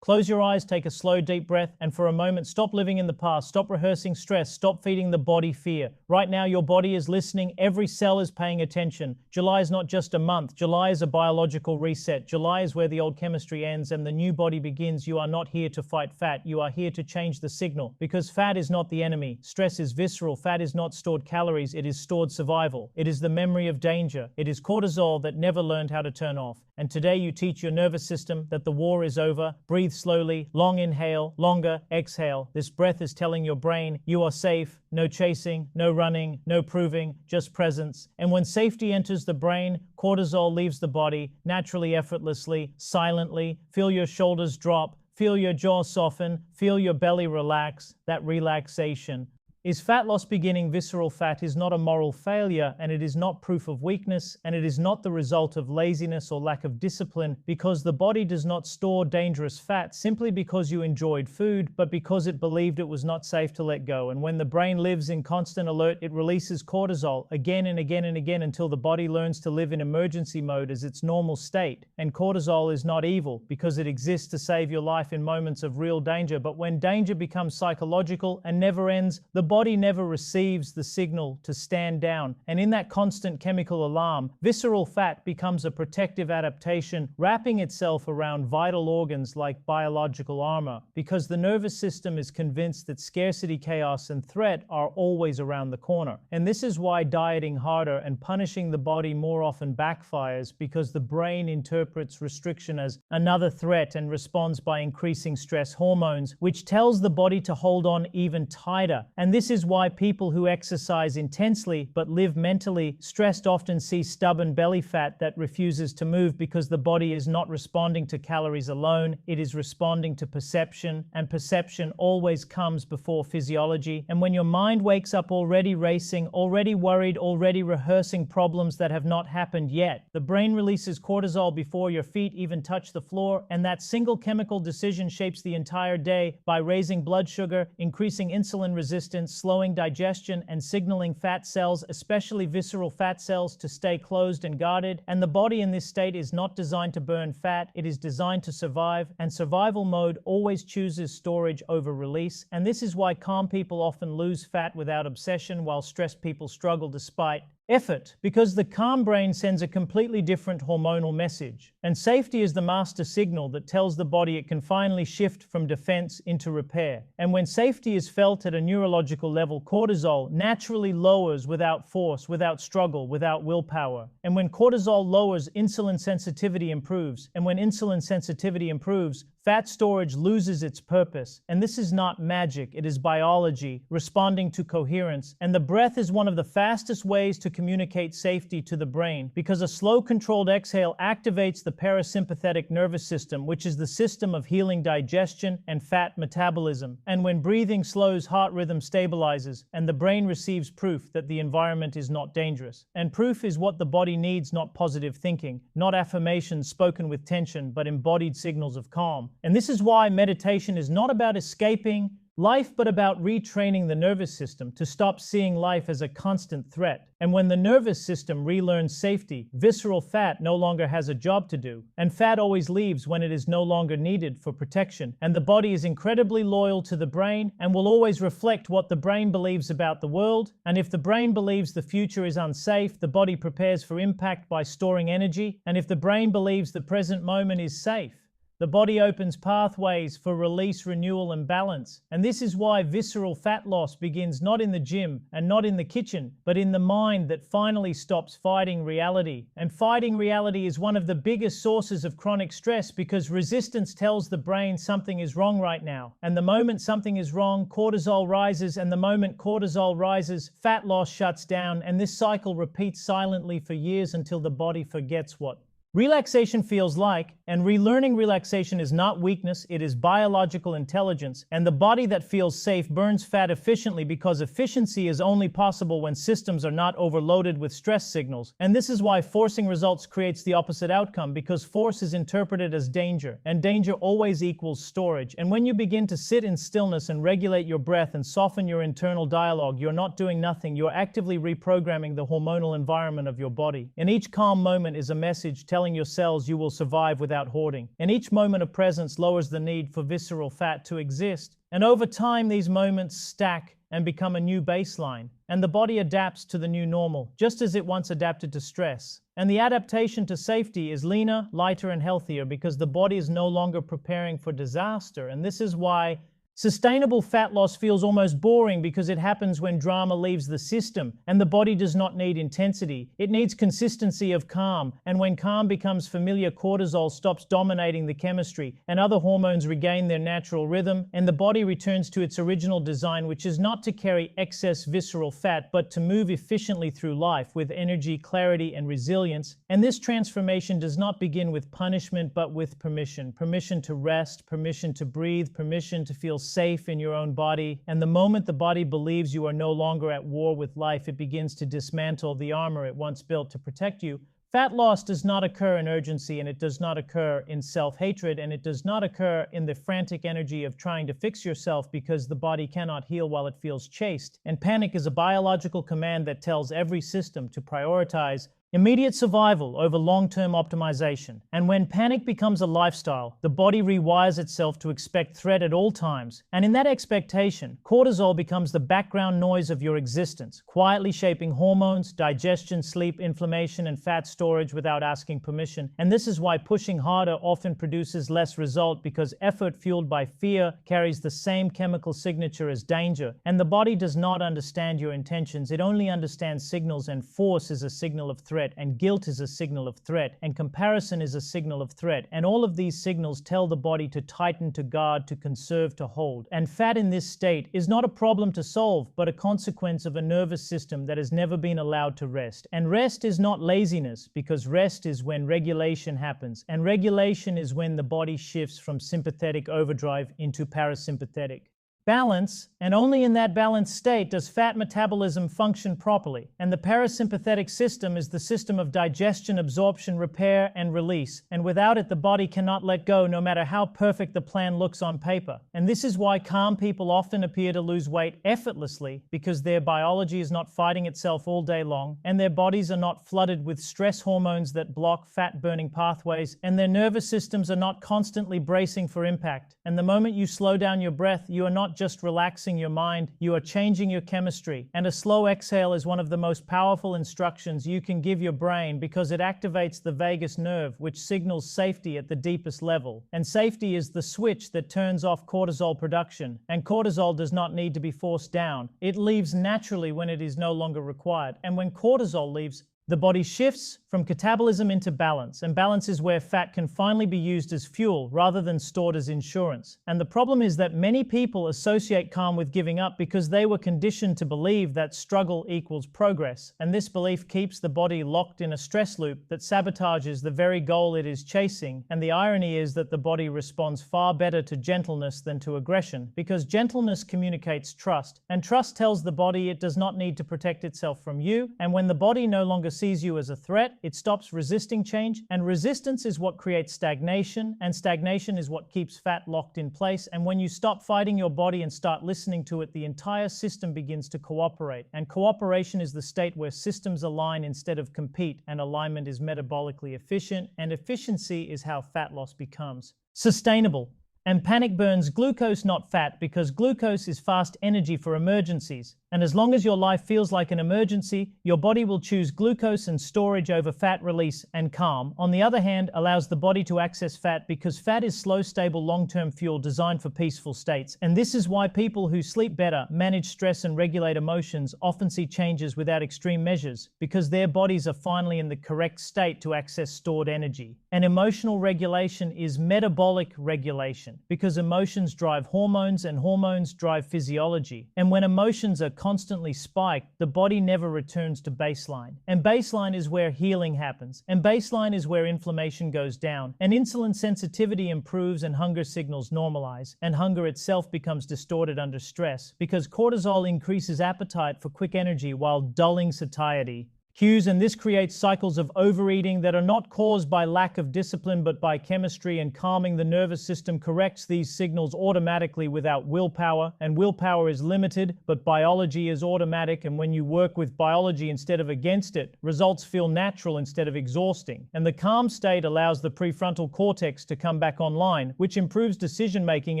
Close your eyes, take a slow, deep breath, and for a moment, stop living in the past, stop rehearsing stress, stop feeding the body fear. Right now, your body is listening, every cell is paying attention. July is not just a month, July is a biological reset. July is where the old chemistry ends and the new body begins. You are not here to fight fat, you are here to change the signal. Because fat is not the enemy, stress is visceral, fat is not stored calories, it is stored survival. It is the memory of danger, it is cortisol that never learned how to turn off. And today you teach your nervous system that the war is over. Breathe slowly, long inhale, longer exhale. This breath is telling your brain you are safe, no chasing, no running, no proving, just presence. And when safety enters the brain, cortisol leaves the body naturally, effortlessly, silently. Feel your shoulders drop, feel your jaw soften, feel your belly relax, that relaxation. Is fat loss beginning? Visceral fat is not a moral failure, and it is not proof of weakness, and it is not the result of laziness or lack of discipline, because the body does not store dangerous fat simply because you enjoyed food, but because it believed it was not safe to let go. And when the brain lives in constant alert, it releases cortisol again and again and again until the body learns to live in emergency mode as its normal state. And cortisol is not evil, because it exists to save your life in moments of real danger. But when danger becomes psychological and never ends, the body never receives the signal to stand down. And in that constant chemical alarm, visceral fat becomes a protective adaptation, wrapping itself around vital organs like biological armor, because the nervous system is convinced that scarcity, chaos, and threat are always around the corner. And this is why dieting harder and punishing the body more often backfires, because the brain interprets restriction as another threat and responds by increasing stress hormones, which tells the body to hold on even tighter. And this is why people who exercise intensely but live mentally stressed often see stubborn belly fat that refuses to move, because the body is not responding to calories alone, it is responding to perception, and perception always comes before physiology. And when your mind wakes up already racing, already worried, already rehearsing problems that have not happened yet, the brain releases cortisol before your feet even touch the floor, and that single chemical decision shapes the entire day by raising blood sugar, increasing insulin resistance, slowing digestion, and signaling fat cells, especially visceral fat cells, to stay closed and guarded. And the body in this state is not designed to burn fat, it is designed to survive, and survival mode always chooses storage over release. And this is why calm people often lose fat without obsession, while stressed people struggle despite effort, because the calm brain sends a completely different hormonal message. And safety is the master signal that tells the body it can finally shift from defense into repair. And when safety is felt at a neurological level, cortisol naturally lowers without force, without struggle, without willpower. And when cortisol lowers, insulin sensitivity improves. And when insulin sensitivity improves, fat storage loses its purpose. And this is not magic, it is biology responding to coherence. And the breath is one of the fastest ways to communicate safety to the brain, because a slow, controlled exhale activates the parasympathetic nervous system, which is the system of healing digestion and fat metabolism. And when breathing slows, heart rhythm stabilizes, and the brain receives proof that the environment is not dangerous. And proof is what the body needs, not positive thinking, not affirmations spoken with tension, but embodied signals of calm. And this is why meditation is not about escaping life, but about retraining the nervous system to stop seeing life as a constant threat. And when the nervous system relearns safety, visceral fat no longer has a job to do. And fat always leaves when it is no longer needed for protection. And the body is incredibly loyal to the brain and will always reflect what the brain believes about the world. And if the brain believes the future is unsafe, the body prepares for impact by storing energy. And if the brain believes the present moment is safe, the body opens pathways for release, renewal, and balance. And this is why visceral fat loss begins not in the gym and not in the kitchen, but in the mind that finally stops fighting reality. And fighting reality is one of the biggest sources of chronic stress, because resistance tells the brain something is wrong right now. And the moment something is wrong, cortisol rises, and the moment cortisol rises, fat loss shuts down, and this cycle repeats silently for years until the body forgets what relaxation feels like. And relearning relaxation is not weakness, it is biological intelligence. And the body that feels safe burns fat efficiently, because efficiency is only possible when systems are not overloaded with stress signals. And this is why forcing results creates the opposite outcome, because force is interpreted as danger, and danger always equals storage. And when you begin to sit in stillness and regulate your breath and soften your internal dialogue, you're not doing nothing, you're actively reprogramming the hormonal environment of your body. And each calm moment is a message telling telling your cells you will survive without hoarding. And each moment of presence lowers the need for visceral fat to exist. And over time, these moments stack and become a new baseline. And the body adapts to the new normal, just as it once adapted to stress. And the adaptation to safety is leaner, lighter, and healthier because the body is no longer preparing for disaster. And this is why sustainable fat loss feels almost boring, because it happens when drama leaves the system, and the body does not need intensity. It needs consistency of calm, and when calm becomes familiar, cortisol stops dominating the chemistry, and other hormones regain their natural rhythm, and the body returns to its original design, which is not to carry excess visceral fat, but to move efficiently through life with energy, clarity, and resilience. And this transformation does not begin with punishment, but with permission. Permission to rest, permission to breathe, permission to feel safe in your own body. And the moment the body believes you are no longer at war with life, it begins to dismantle the armor it once built to protect you. Fat loss does not occur in urgency, and it does not occur in self-hatred, and it does not occur in the frantic energy of trying to fix yourself, because the body cannot heal while it feels chased. And panic is a biological command that tells every system to prioritize immediate survival over long-term optimization. And when panic becomes a lifestyle, the body rewires itself to expect threat at all times. And in that expectation, cortisol becomes the background noise of your existence, quietly shaping hormones, digestion, sleep, inflammation, and fat storage without asking permission. And this is why pushing harder often produces less result, because effort fueled by fear carries the same chemical signature as danger. And the body does not understand your intentions. It only understands signals, and force is a signal of threat, and guilt is a signal of threat, and comparison is a signal of threat. And all of these signals tell the body to tighten, to guard, to conserve, to hold. And fat in this state is not a problem to solve, but a consequence of a nervous system that has never been allowed to rest. And rest is not laziness, because rest is when regulation happens. And regulation is when the body shifts from sympathetic overdrive into parasympathetic balance, and only in that balanced state does fat metabolism function properly. And the parasympathetic system is the system of digestion, absorption, repair, and release. And without it, the body cannot let go, no matter how perfect the plan looks on paper. And this is why calm people often appear to lose weight effortlessly, because their biology is not fighting itself all day long, and their bodies are not flooded with stress hormones that block fat-burning pathways, and their nervous systems are not constantly bracing for impact. And the moment you slow down your breath, you are not just relaxing your mind, you are changing your chemistry. And a slow exhale is one of the most powerful instructions you can give your brain, because it activates the vagus nerve, which signals safety at the deepest level. And safety is the switch that turns off cortisol production. And cortisol does not need to be forced down. It leaves naturally when it is no longer required. And when cortisol leaves, the body shifts from catabolism into balance, and balance is where fat can finally be used as fuel rather than stored as insurance. And the problem is that many people associate calm with giving up, because they were conditioned to believe that struggle equals progress. And this belief keeps the body locked in a stress loop that sabotages the very goal it is chasing. And the irony is that the body responds far better to gentleness than to aggression, because gentleness communicates trust, and trust tells the body it does not need to protect itself from you. And when the body no longer sees you as a threat, it stops resisting change, and resistance is what creates stagnation, and stagnation is what keeps fat locked in place. And when you stop fighting your body and start listening to it, the entire system begins to cooperate. And cooperation is the state where systems align instead of compete, and alignment is metabolically efficient, and efficiency is how fat loss becomes sustainable. And panic burns glucose, not fat, because glucose is fast energy for emergencies. And as long as your life feels like an emergency, your body will choose glucose and storage over fat release and calm. On the other hand, allows the body to access fat, because fat is slow, stable, long-term fuel designed for peaceful states. And this is why people who sleep better, manage stress, and regulate emotions often see changes without extreme measures, because their bodies are finally in the correct state to access stored energy. And emotional regulation is metabolic regulation, because emotions drive hormones, and hormones drive physiology. And when emotions are constantly spiked, the body never returns to baseline. And baseline is where healing happens. And baseline is where inflammation goes down. And insulin sensitivity improves, and hunger signals normalize. And hunger itself becomes distorted under stress, because cortisol increases appetite for quick energy while dulling satiety. cues, and this creates cycles of overeating that are not caused by lack of discipline but by chemistry, and calming the nervous system corrects these signals automatically without willpower, and willpower is limited, but biology is automatic, and when you work with biology instead of against it, results feel natural instead of exhausting. And the calm state allows the prefrontal cortex to come back online, which improves decision-making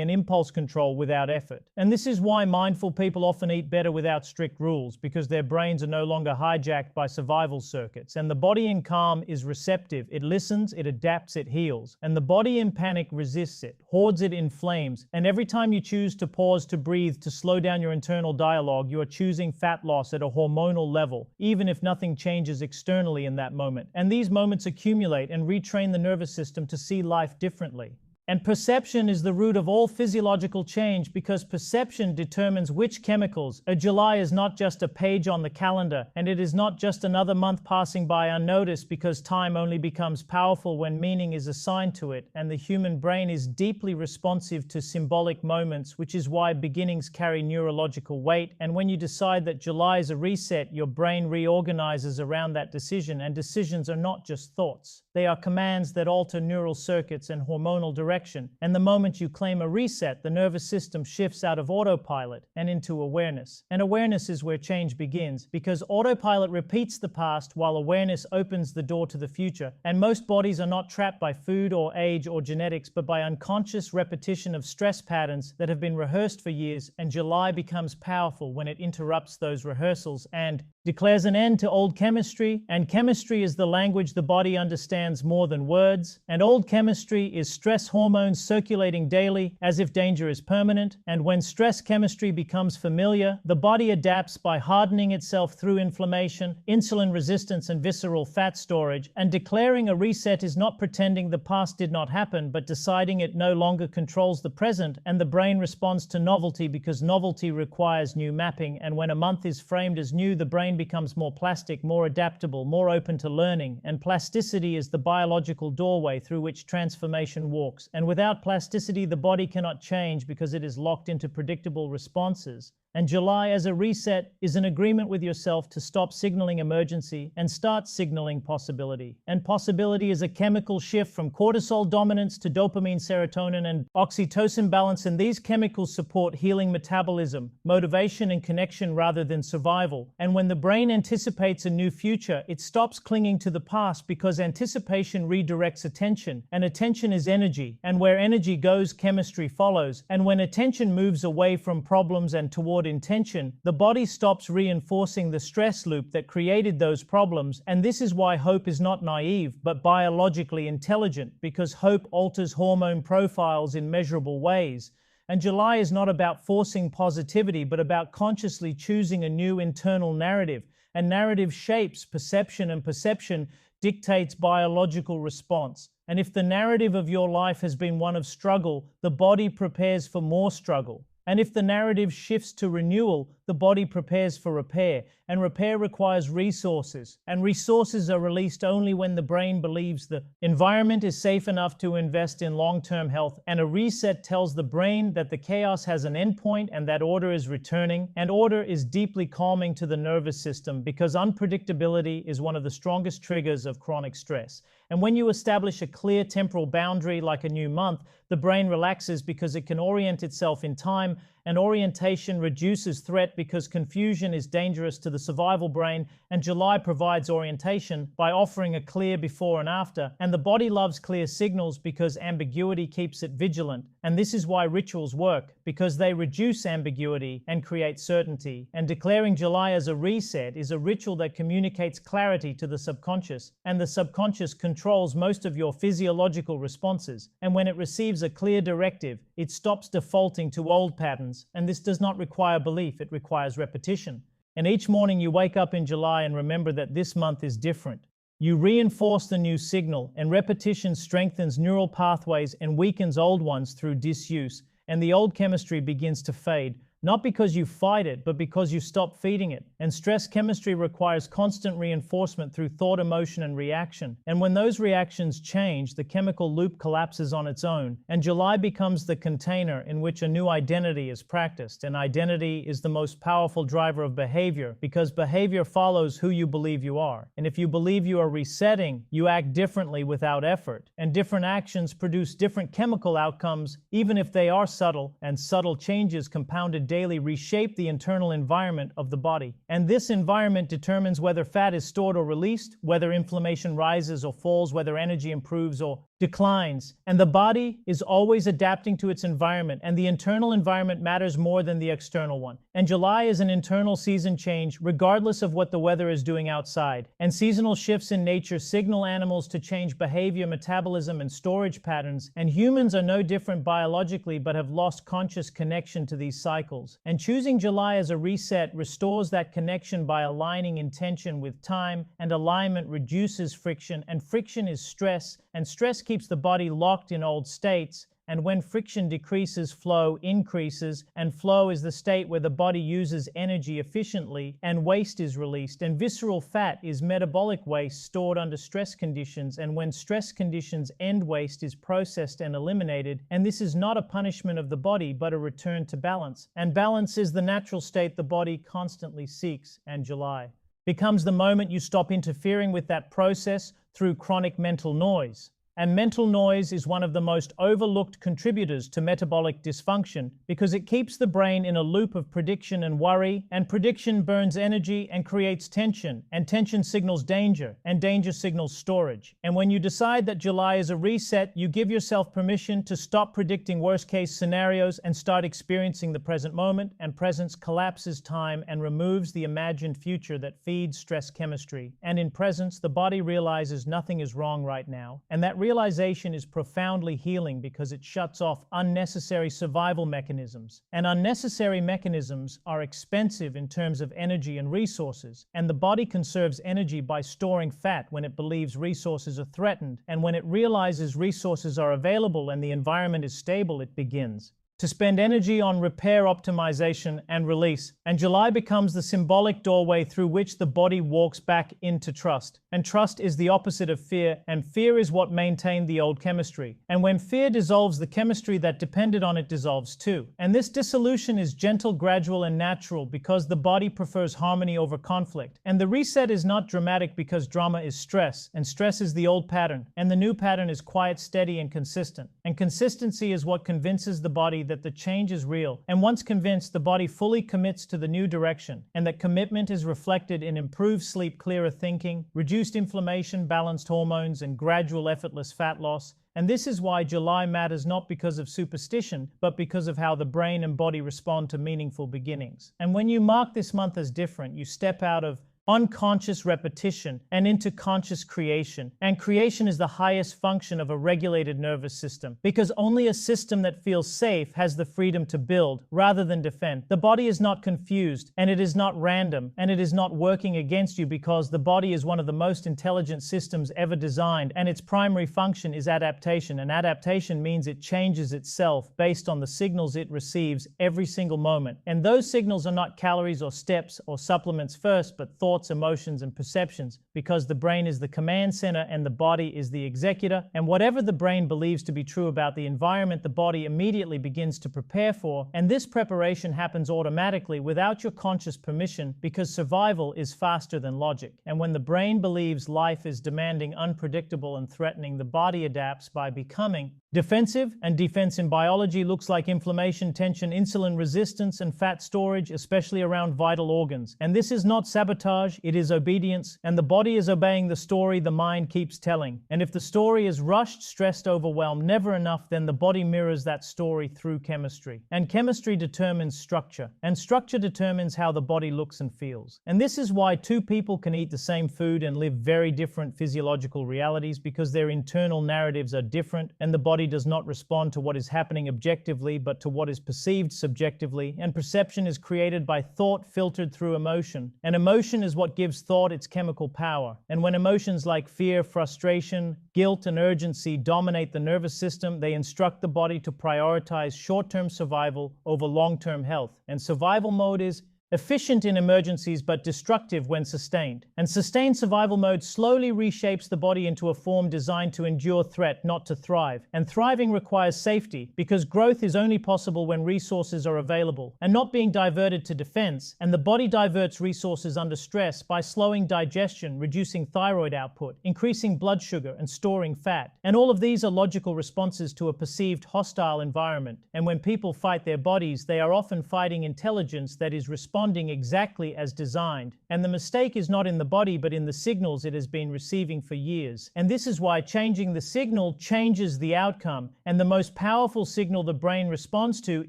and impulse control without effort. And this is why mindful people often eat better without strict rules, because their brains are no longer hijacked by survival circuits. And the body in calm is receptive. It listens, it adapts, it heals. And the body in panic resists it, hoards it, inflames. And every time you choose to pause, to breathe, to slow down your internal dialogue, you are choosing fat loss at a hormonal level, even if nothing changes externally in that moment. And these moments accumulate and retrain the nervous system to see life differently. And perception is the root of all physiological change, because perception determines which chemicals. A July is not just a page on the calendar, and it is not just another month passing by unnoticed, because time only becomes powerful when meaning is assigned to it, and the human brain is deeply responsive to symbolic moments, which is why beginnings carry neurological weight. And when you decide that July is a reset, your brain reorganizes around that decision, and decisions are not just thoughts. They are commands that alter neural circuits and hormonal direction. And the moment you claim a reset, the nervous system shifts out of autopilot and into awareness. And awareness is where change begins, because autopilot repeats the past while awareness opens the door to the future. And most bodies are not trapped by food or age or genetics, but by unconscious repetition of stress patterns that have been rehearsed for years. And July becomes powerful when it interrupts those rehearsals and declares an end to old chemistry. And chemistry is the language the body understands more than words. And old chemistry is stress hormones circulating daily as if danger is permanent. And when stress chemistry becomes familiar, the body adapts by hardening itself through inflammation, insulin resistance, and visceral fat storage. And declaring a reset is not pretending the past did not happen, but deciding it no longer controls the present. And the brain responds to novelty, because novelty requires new mapping. And when a month is framed as new, the brain becomes more plastic, more adaptable, more open to learning. And plasticity is the biological doorway through which transformation walks. And without plasticity, the body cannot change, because it is locked into predictable responses. And July as a reset is an agreement with yourself to stop signaling emergency and start signaling possibility. And possibility is a chemical shift from cortisol dominance to dopamine, serotonin, and oxytocin balance. And these chemicals support healing metabolism, motivation, and connection rather than survival. And when the brain anticipates a new future, it stops clinging to the past, because anticipation redirects attention. And attention is energy. And where energy goes, chemistry follows. And when attention moves away from problems and toward intention, the body stops reinforcing the stress loop that created those problems. And this is why hope is not naive, but biologically intelligent, because hope alters hormone profiles in measurable ways. And July is not about forcing positivity, but about consciously choosing a new internal narrative. And narrative shapes perception, and perception dictates biological response. And if the narrative of your life has been one of struggle, the body prepares for more struggle. And if the narrative shifts to renewal, the body prepares for repair. And repair requires resources. And resources are released only when the brain believes the environment is safe enough to invest in long-term health. And a reset tells the brain that the chaos has an endpoint and that order is returning. And order is deeply calming to the nervous system, because unpredictability is one of the strongest triggers of chronic stress. And when you establish a clear temporal boundary like a new month, the brain relaxes, because it can orient itself in time. And orientation reduces threat, because confusion is dangerous to the survival brain. And July provides orientation by offering a clear before and after. And the body loves clear signals, because ambiguity keeps it vigilant. And this is why rituals work, because they reduce ambiguity and create certainty. And declaring July as a reset is a ritual that communicates clarity to the subconscious. And the subconscious controls most of your physiological responses. And when it receives a clear directive, it stops defaulting to old patterns. And this does not require belief, it requires repetition. And each morning you wake up in July and remember that this month is different. You reinforce the new signal, and repetition strengthens neural pathways and weakens old ones through disuse. And the old chemistry begins to fade. not because you fight it, but because you stop feeding it. And stress chemistry requires constant reinforcement through thought, emotion, and reaction. And when those reactions change, the chemical loop collapses on its own, and July becomes the container in which a new identity is practiced. And identity is the most powerful driver of behavior, because behavior follows who you believe you are. And if you believe you are resetting, you act differently without effort. And different actions produce different chemical outcomes, even if they are subtle, and subtle changes compounded daily reshape the internal environment of the body. And this environment determines whether fat is stored or released, whether inflammation rises or falls, whether energy improves or declines. And the body is always adapting to its environment, and the internal environment matters more than the external one. And July is an internal season change, regardless of what the weather is doing outside. And seasonal shifts in nature signal animals to change behavior, metabolism, and storage patterns. And humans are no different biologically, but have lost conscious connection to these cycles. And choosing July as a reset restores that connection by aligning intention with time, and alignment reduces friction, and friction is stress, and stress keeps the body locked in old states. And when friction decreases, flow increases, and flow is the state where the body uses energy efficiently and waste is released. And visceral fat is metabolic waste stored under stress conditions, and when stress conditions end, waste is processed and eliminated. And this is not a punishment of the body, but a return to balance. And balance is the natural state the body constantly seeks. And July becomes the moment you stop interfering with that process through chronic mental noise. And mental noise is one of the most overlooked contributors to metabolic dysfunction, because it keeps the brain in a loop of prediction and worry, and prediction burns energy and creates tension, and tension signals danger, and danger signals storage. And when you decide that July is a reset, you give yourself permission to stop predicting worst-case scenarios and start experiencing the present moment, and presence collapses time and removes the imagined future that feeds stress chemistry. And in presence, the body realizes nothing is wrong right now, and that realization is profoundly healing, because it shuts off unnecessary survival mechanisms. And unnecessary mechanisms are expensive in terms of energy and resources. And the body conserves energy by storing fat when it believes resources are threatened. And when it realizes resources are available and the environment is stable, it begins to spend energy on repair, optimization, and release. And July becomes the symbolic doorway through which the body walks back into trust. And trust is the opposite of fear, and fear is what maintained the old chemistry. And when fear dissolves, the chemistry that depended on it dissolves too. And this dissolution is gentle, gradual, and natural, because the body prefers harmony over conflict. And the reset is not dramatic, because drama is stress, and stress is the old pattern, and the new pattern is quiet, steady, and consistent. And consistency is what convinces the body that the change is real. And once convinced, the body fully commits to the new direction, and that commitment is reflected in improved sleep, clearer thinking, reduced inflammation, balanced hormones, and gradual effortless fat loss. And this is why July matters, not because of superstition, but because of how the brain and body respond to meaningful beginnings. And when you mark this month as different, you step out of unconscious repetition and into conscious creation. And creation is the highest function of a regulated nervous system, because only a system that feels safe has the freedom to build rather than defend. The body is not confused, and it is not random, and it is not working against you, because the body is one of the most intelligent systems ever designed, and its primary function is adaptation. And adaptation means it changes itself based on the signals it receives every single moment. And those signals are not calories or steps or supplements first, but thoughts, emotions, and perceptions, because the brain is the command center and the body is the executor. And whatever the brain believes to be true about the environment, the body immediately begins to prepare for. And this preparation happens automatically without your conscious permission, because survival is faster than logic. And when the brain believes life is demanding, unpredictable, and threatening, the body adapts by becoming defensive. And defense in biology looks like inflammation, tension, insulin resistance, and fat storage, especially around vital organs. And this is not sabotage, it is obedience. And the body is obeying the story the mind keeps telling. And if the story is rushed, stressed, overwhelmed, never enough, then the body mirrors that story through chemistry. And chemistry determines structure, and structure determines how the body looks and feels. And this is why two people can eat the same food and live very different physiological realities, because their internal narratives are different, and the body body does not respond to what is happening objectively, but to what is perceived subjectively, and perception is created by thought filtered through emotion. And emotion is what gives thought its chemical power. And when emotions like fear, frustration, guilt, and urgency dominate the nervous system, they instruct the body to prioritize short-term survival over long-term health. And survival mode is efficient in emergencies but destructive when sustained. And sustained survival mode slowly reshapes the body into a form designed to endure threat, not to thrive. And thriving requires safety, because growth is only possible when resources are available and not being diverted to defense. And the body diverts resources under stress by slowing digestion, reducing thyroid output, increasing blood sugar, and storing fat. And all of these are logical responses to a perceived hostile environment. And when people fight their bodies, they are often fighting intelligence that is responding exactly as designed. And the mistake is not in the body, but in the signals it has been receiving for years. And this is why changing the signal changes the outcome. And the most powerful signal the brain responds to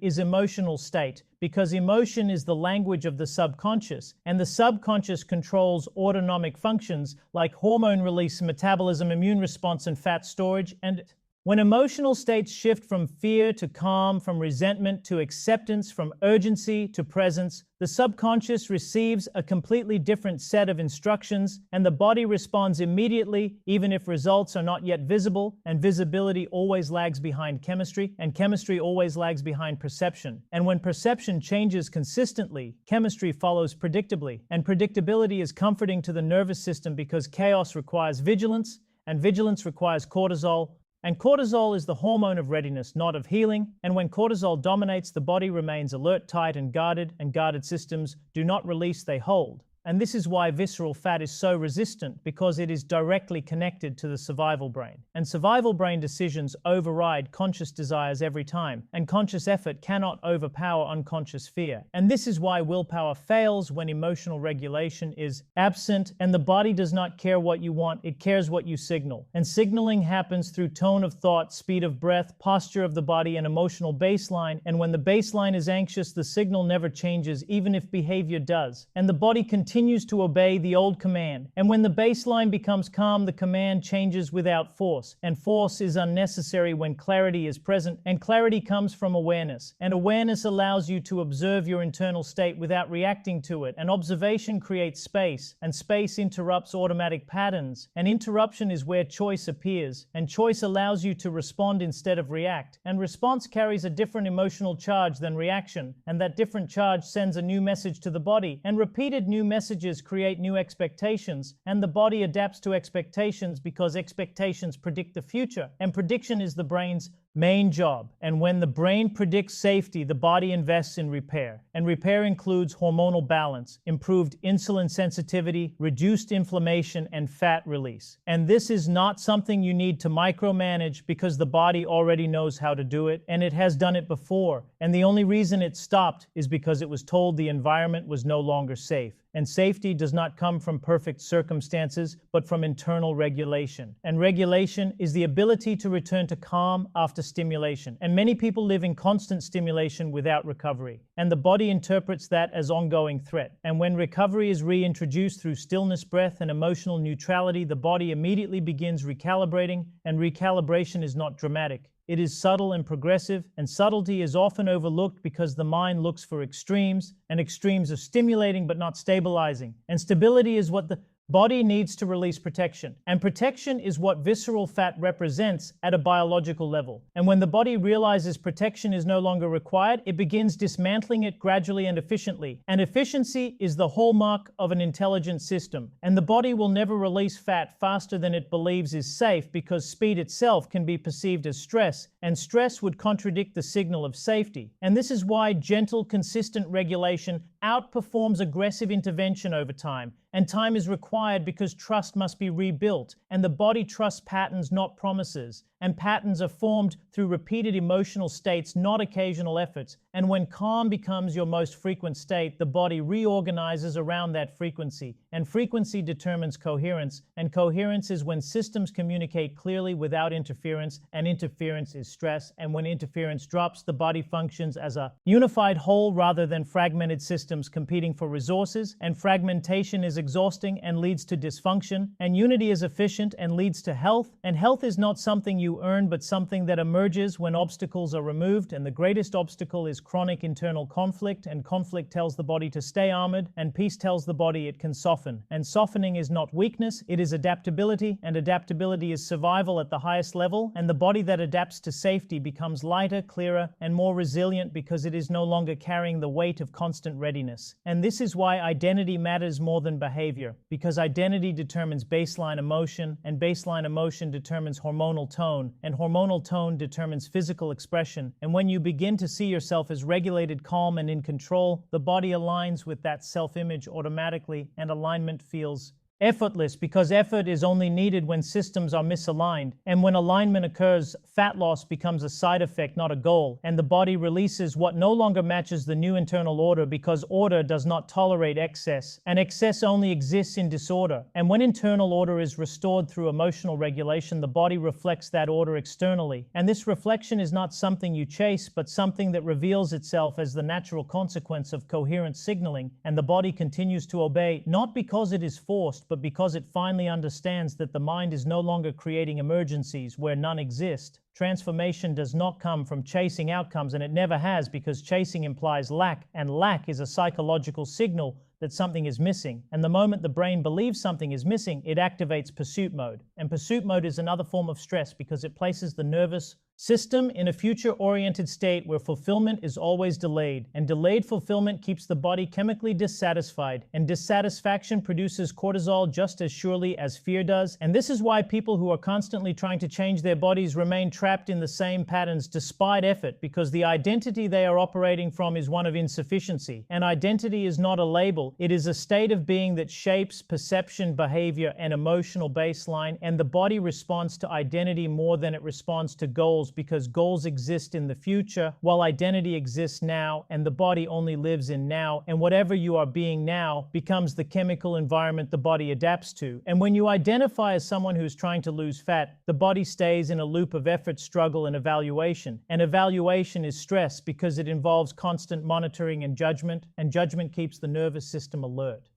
is emotional state, because emotion is the language of the subconscious, and the subconscious controls autonomic functions like hormone release, metabolism, immune response, and fat storage. And when emotional states shift from fear to calm, from resentment to acceptance, from urgency to presence, the subconscious receives a completely different set of instructions, and the body responds immediately, even if results are not yet visible. And visibility always lags behind chemistry, and chemistry always lags behind perception. And when perception changes consistently, chemistry follows predictably. And predictability is comforting to the nervous system, because chaos requires vigilance, and vigilance requires cortisol. And cortisol is the hormone of readiness, not of healing. And when cortisol dominates, the body remains alert, tight, and guarded systems do not release, they hold. And this is why visceral fat is so resistant, because it is directly connected to the survival brain. And survival brain decisions override conscious desires every time, and conscious effort cannot overpower unconscious fear. And this is why willpower fails when emotional regulation is absent, and the body does not care what you want, it cares what you signal. And signaling happens through tone of thought, speed of breath, posture of the body, and emotional baseline. And when the baseline is anxious, the signal never changes, even if behavior does. And the body continues to obey the old command. And when the baseline becomes calm, the command changes without force. And force is unnecessary when clarity is present. And clarity comes from awareness. And awareness allows you to observe your internal state without reacting to it. And observation creates space. And space interrupts automatic patterns. And interruption is where choice appears. And choice allows you to respond instead of react. And response carries a different emotional charge than reaction. And that different charge sends a new message to the body. And repeated new messages create new expectations, and the body adapts to expectations because expectations predict the future, and prediction is the brain's main job. And when the brain predicts safety, the body invests in repair. And repair includes hormonal balance, improved insulin sensitivity, reduced inflammation, and fat release. And this is not something you need to micromanage, because the body already knows how to do it, and it has done it before. And the only reason it stopped is because it was told the environment was no longer safe. And safety does not come from perfect circumstances, but from internal regulation. And regulation is the ability to return to calm after stimulation. And many people live in constant stimulation without recovery. And the body interprets that as ongoing threat. And when recovery is reintroduced through stillness, breath, and emotional neutrality, the body immediately begins recalibrating. And recalibration is not dramatic. It is subtle and progressive, and subtlety is often overlooked because the mind looks for extremes, and extremes are stimulating but not stabilizing. And stability is what the body needs to release protection. And protection is what visceral fat represents at a biological level. And when the body realizes protection is no longer required, it begins dismantling it gradually and efficiently. And efficiency is the hallmark of an intelligent system. And the body will never release fat faster than it believes is safe, because speed itself can be perceived as stress, and stress would contradict the signal of safety. And this is why gentle, consistent regulation outperforms aggressive intervention over time. And time is required because trust must be rebuilt, and the body trusts patterns, not promises. And patterns are formed through repeated emotional states, not occasional efforts. And when calm becomes your most frequent state, the body reorganizes around that frequency. And frequency determines coherence, and coherence is when systems communicate clearly without interference, and interference is stress. And when interference drops, the body functions as a unified whole rather than fragmented systems competing for resources. And fragmentation is exhausting and leads to dysfunction, and unity is efficient and leads to health. And health is not something you you earn, but something that emerges when obstacles are removed, and the greatest obstacle is chronic internal conflict, and conflict tells the body to stay armored, and peace tells the body it can soften. And softening is not weakness, it is adaptability, and adaptability is survival at the highest level, and the body that adapts to safety becomes lighter, clearer, and more resilient because it is no longer carrying the weight of constant readiness. And this is why identity matters more than behavior, because identity determines baseline emotion, and baseline emotion determines hormonal tone, and hormonal tone determines physical expression. And when you begin to see yourself as regulated, calm, and in control, the body aligns with that self-image automatically, and alignment feels effortless, because effort is only needed when systems are misaligned. And when alignment occurs, fat loss becomes a side effect, not a goal. And the body releases what no longer matches the new internal order, because order does not tolerate excess. And excess only exists in disorder. And when internal order is restored through emotional regulation, the body reflects that order externally. And this reflection is not something you chase, but something that reveals itself as the natural consequence of coherent signaling. And the body continues to obey, not because it is forced, but because it finally understands that the mind is no longer creating emergencies where none exist. Transformation does not come from chasing outcomes, and it never has, because chasing implies lack, and lack is a psychological signal that something is missing. And the moment the brain believes something is missing, it activates pursuit mode. And pursuit mode is another form of stress, because it places the nervous system in a future-oriented state where fulfillment is always delayed, and delayed fulfillment keeps the body chemically dissatisfied, and dissatisfaction produces cortisol just as surely as fear does. And this is why people who are constantly trying to change their bodies remain trapped in the same patterns despite effort, because the identity they are operating from is one of insufficiency. And identity is not a label, it is a state of being that shapes perception, behavior, and emotional baseline, and the body responds to identity more than it responds to goals, because goals exist in the future while identity exists now, and the body only lives in now. And whatever you are being now becomes the chemical environment the body adapts to. And when you identify as someone who's trying to lose fat, the body stays in a loop of effort, struggle, and evaluation. And evaluation is stress, because it involves constant monitoring and judgment keeps the nervous system alert.